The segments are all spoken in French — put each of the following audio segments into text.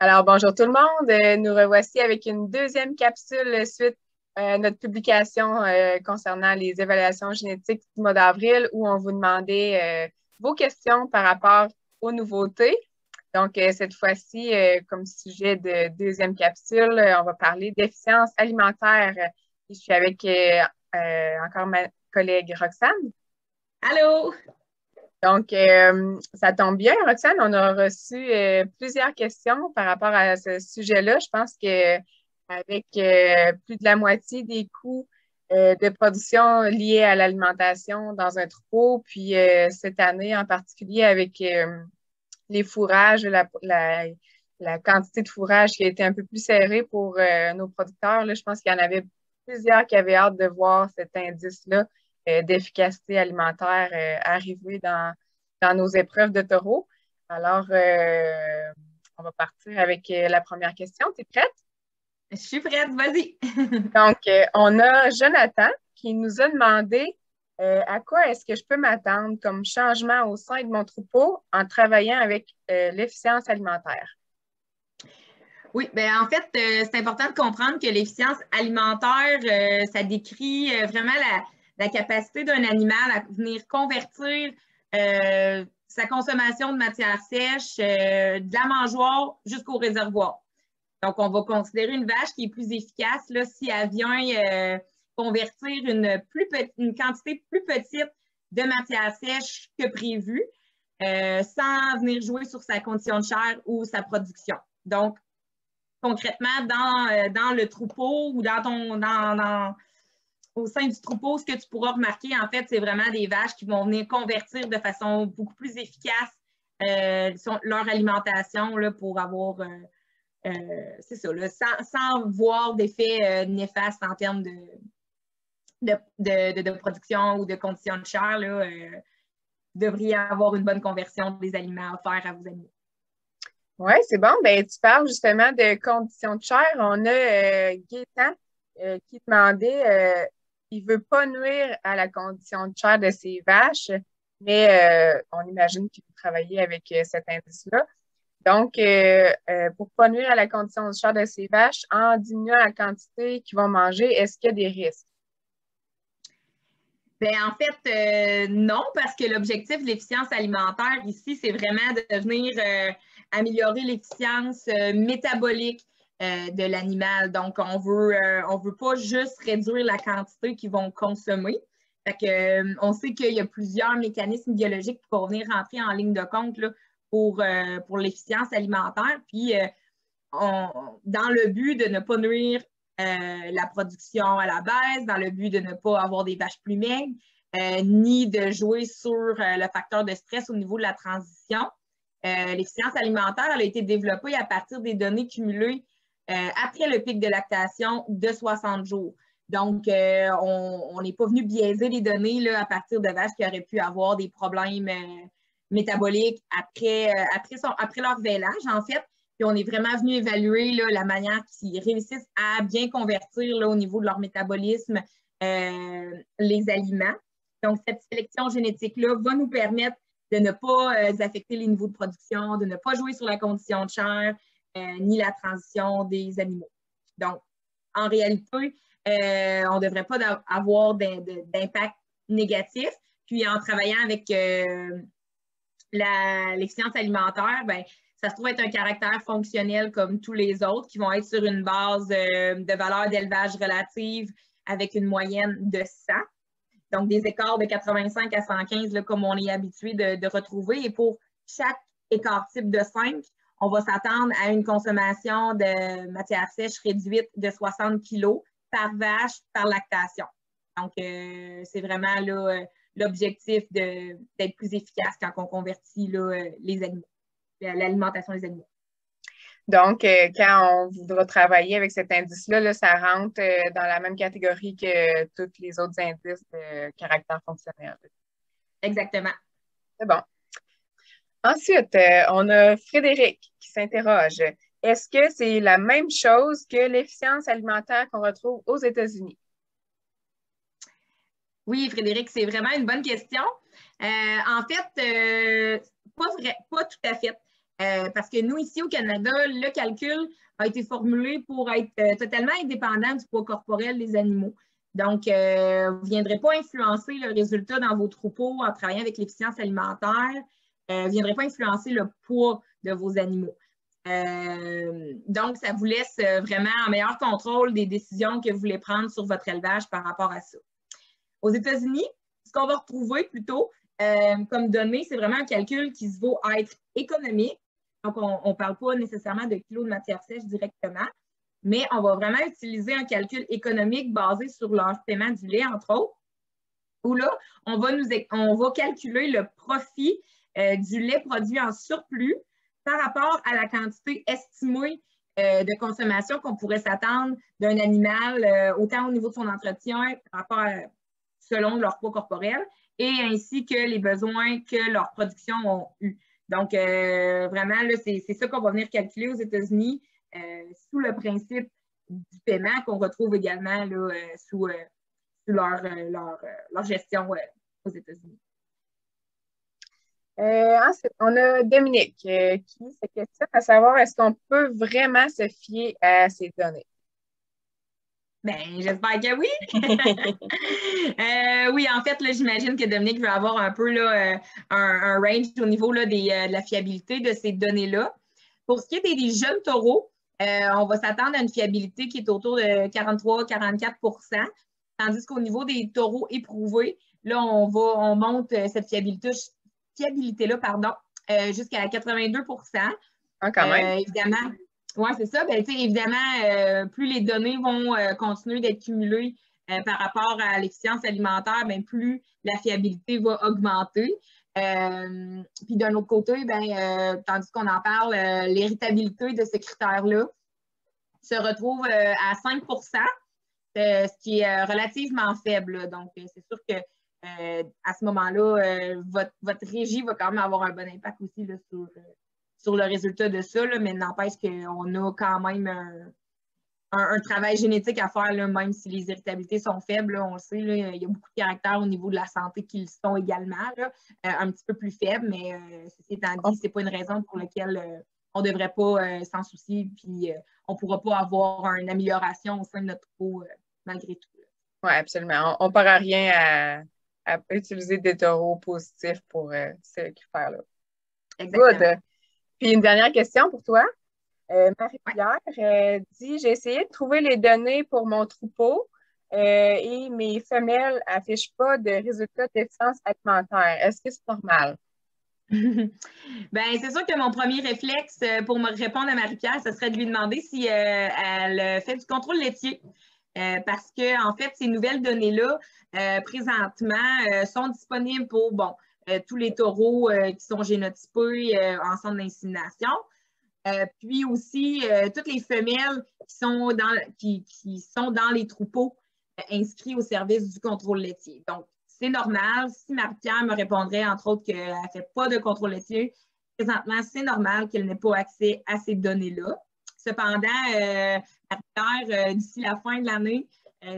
Alors, bonjour tout le monde. Nous revoici avec une deuxième capsule suite à notre publication concernant les évaluations génétiques du mois d'avril où on vous demandait vos questions par rapport aux nouveautés. Donc, cette fois-ci, comme sujet de deuxième capsule, on va parler d'efficience alimentaire. Je suis avec encore ma collègue Roxane. Allô? Donc, ça tombe bien, Roxane, on a reçu plusieurs questions par rapport à ce sujet-là. Je pense qu'avec plus de la moitié des coûts de production liés à l'alimentation dans un troupeau, puis cette année en particulier avec les fourrages, la quantité de fourrage qui a été un peu plus serrée pour nos producteurs, là, je pense qu'il y en avait plusieurs qui avaient hâte de voir cet indice-là d'efficacité alimentaire arriver dans nos épreuves de taureau. Alors, on va partir avec la première question. Tu es prête? Je suis prête, vas-y. Donc, on a Jonathan qui nous a demandé à quoi est-ce que je peux m'attendre comme changement au sein de mon troupeau en travaillant avec l'efficience alimentaire? Oui, bien en fait, c'est important de comprendre que l'efficience alimentaire, ça décrit vraiment la capacité d'un animal à venir convertir sa consommation de matière sèche de la mangeoire jusqu'au réservoir. Donc, on va considérer une vache qui est plus efficace là, si elle vient convertir une quantité plus petite de matière sèche que prévu, sans venir jouer sur sa condition de chair ou sa production. Donc, concrètement, dans le troupeau ou au sein du troupeau, ce que tu pourras remarquer, en fait, c'est vraiment des vaches qui vont venir convertir de façon beaucoup plus efficace leur alimentation là, pour avoir, c'est ça, là, sans voir d'effets néfastes en termes de production ou de conditions de chair. Là, vous devriez avoir une bonne conversion des aliments offerts à vos animaux. Oui, c'est bon. Ben, tu parles justement de conditions de chair. On a Gaétan qui demandait, il ne veut pas nuire à la condition de chair de ses vaches, mais on imagine qu'il veut travailler avec cet indice-là. Donc, pour ne pas nuire à la condition de chair de ses vaches, en diminuant la quantité qu'ils vont manger, est-ce qu'il y a des risques? Bien, en fait, non, parce que l'objectif de l'efficience alimentaire ici, c'est vraiment de venir améliorer l'efficience métabolique de l'animal. Donc, on veut pas juste réduire la quantité qu'ils vont consommer. Fait que, on sait qu'il y a plusieurs mécanismes biologiques qui vont venir rentrer en ligne de compte là, pour l'efficience alimentaire. Puis, dans le but de ne pas nuire la production à la baisse, dans le but de ne pas avoir des vaches plus maigres, ni de jouer sur le facteur de stress au niveau de la transition. L'efficience alimentaire elle a été développée à partir des données cumulées après le pic de lactation de 60 jours. Donc, on n'est pas venu biaiser les données là, à partir de vaches qui auraient pu avoir des problèmes métaboliques après leur vêlage, en fait. Puis on est vraiment venu évaluer là, la manière qu'ils réussissent à bien convertir là, au niveau de leur métabolisme les aliments. Donc, cette sélection génétique-là va nous permettre de ne pas affecter les niveaux de production, de ne pas jouer sur la condition de chair, ni la transition des animaux. Donc, en réalité, on ne devrait pas avoir d'impact négatif. Puis, en travaillant avec l'efficience alimentaire, ben, ça se trouve être un caractère fonctionnel comme tous les autres qui vont être sur une base de valeur d'élevage relative avec une moyenne de 100. Donc, des écarts de 85 à 115, là, comme on est habitué de retrouver. Et pour chaque écart type de 5, on va s'attendre à une consommation de matière sèche réduite de 60 kg par vache par lactation. Donc, c'est vraiment l'objectif d'être plus efficace quand on convertit là, les animaux. L'alimentation des animaux. Donc, quand on voudra travailler avec cet indice-là, là, ça rentre dans la même catégorie que tous les autres indices de caractère fonctionnel. Exactement. C'est bon. Ensuite, on a Frédéric qui s'interroge. Est-ce que c'est la même chose que l'efficience alimentaire qu'on retrouve aux États-Unis? Oui, Frédéric, c'est vraiment une bonne question. En fait, pas tout à fait. Parce que nous, ici au Canada, le calcul a été formulé pour être totalement indépendant du poids corporel des animaux. Donc, vous ne viendrez pas influencer le résultat dans vos troupeaux en travaillant avec l'efficience alimentaire. Vous ne viendrez pas influencer le poids de vos animaux. Donc, ça vous laisse vraiment en meilleur contrôle des décisions que vous voulez prendre sur votre élevage par rapport à ça. Aux États-Unis, ce qu'on va retrouver plutôt comme données, c'est vraiment un calcul qui se vaut à être économique. Donc, on ne parle pas nécessairement de kilos de matière sèche directement, mais on va vraiment utiliser un calcul économique basé sur leur paiement du lait, entre autres, où là, on va calculer le profit du lait produit en surplus par rapport à la quantité estimée de consommation qu'on pourrait s'attendre d'un animal, autant au niveau de son entretien, par rapport selon leur poids corporel, et ainsi que les besoins que leur production ont eu. Donc, vraiment, là, c'est ça qu'on va venir calculer aux États-Unis sous le principe du paiement qu'on retrouve également là, sous leur gestion aux États-Unis. Ensuite, on a Dominique qui se questionne à savoir est-ce qu'on peut vraiment se fier à ces données? Bien, j'espère que oui. Oui, en fait, j'imagine que Dominique veut avoir un peu là, un range au niveau là, de la fiabilité de ces données-là. Pour ce qui est des jeunes taureaux, on va s'attendre à une fiabilité qui est autour de 43-44 %, tandis qu'au niveau des taureaux éprouvés, là, on monte cette fiabilité-là, jusqu'à 82 %. Ah, quand même. Évidemment, oui, c'est ça. Ben, évidemment, plus les données vont continuer d'être cumulées par rapport à l'efficience alimentaire, ben, plus la fiabilité va augmenter. Puis d'un autre côté, ben, tandis qu'on en parle, l'héritabilité de ces critères-là se retrouve à 5 %, ce qui est relativement faible. Là. Donc, c'est sûr que à ce moment-là, votre régie va quand même avoir un bon impact aussi là, sur le résultat de ça, là, mais n'empêche qu'on a quand même un travail génétique à faire, là, même si les irritabilités sont faibles, là, on le sait, là, il y a beaucoup de caractères au niveau de la santé qui le sont également, là, un petit peu plus faibles, mais ceci étant dit, ce n'est pas une raison pour laquelle on ne devrait pas s'en soucier, puis on ne pourra pas avoir une amélioration au sein de notre peau malgré tout. Oui, absolument. On ne part à rien à utiliser des taureaux positifs pour ce critère-là. Exactement. Good. Puis une dernière question pour toi. Marie-Pierre dit j'ai essayé de trouver les données pour mon troupeau et mes femelles n'affichent pas de résultats d'efficience alimentaire. Est-ce que c'est normal? Bien, c'est sûr que mon premier réflexe pour me répondre à Marie-Pierre, ce serait de lui demander si elle fait du contrôle laitier. Parce que, en fait, ces nouvelles données-là, présentement, sont disponibles pour tous les taureaux qui sont génotypés en centre d'insémination. Puis aussi, toutes les femelles qui sont dans les troupeaux inscrits au service du contrôle laitier. Donc, c'est normal. Si Marie-Pierre me répondrait, entre autres, qu'elle ne fait pas de contrôle laitier, présentement, c'est normal qu'elle n'ait pas accès à ces données-là. Cependant, Marie-Pierre, d'ici la fin de l'année,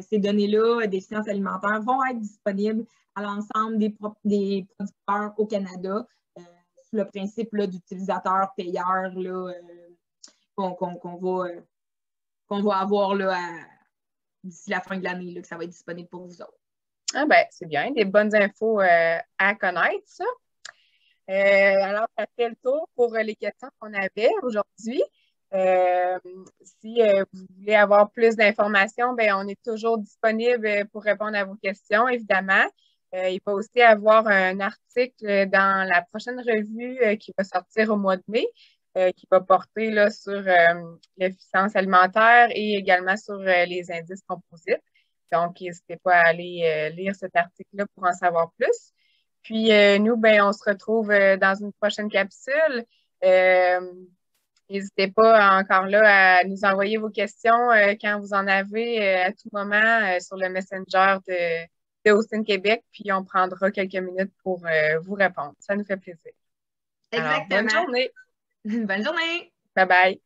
ces données-là d'efficience alimentaire vont être disponibles à l'ensemble des producteurs au Canada sous le principe d'utilisateur-payeur qu'on va avoir d'ici la fin de l'année, que ça va être disponible pour vous autres. Ah ben, c'est bien, des bonnes infos à connaître, ça. Alors, ça fait le tour pour les questions qu'on avait aujourd'hui. Si vous voulez avoir plus d'informations, ben, on est toujours disponible pour répondre à vos questions, évidemment. Il va aussi y avoir un article dans la prochaine revue qui va sortir au mois de mai, qui va porter là, sur l'efficience alimentaire et également sur les indices composites. Donc, n'hésitez pas à aller lire cet article-là pour en savoir plus. Puis, nous, ben, on se retrouve dans une prochaine capsule. N'hésitez pas encore là à nous envoyer vos questions quand vous en avez à tout moment sur le Messenger de Austin Québec, puis on prendra quelques minutes pour vous répondre. Ça nous fait plaisir. Exactement. Alors, bonne journée. Bonne journée. Bye bye.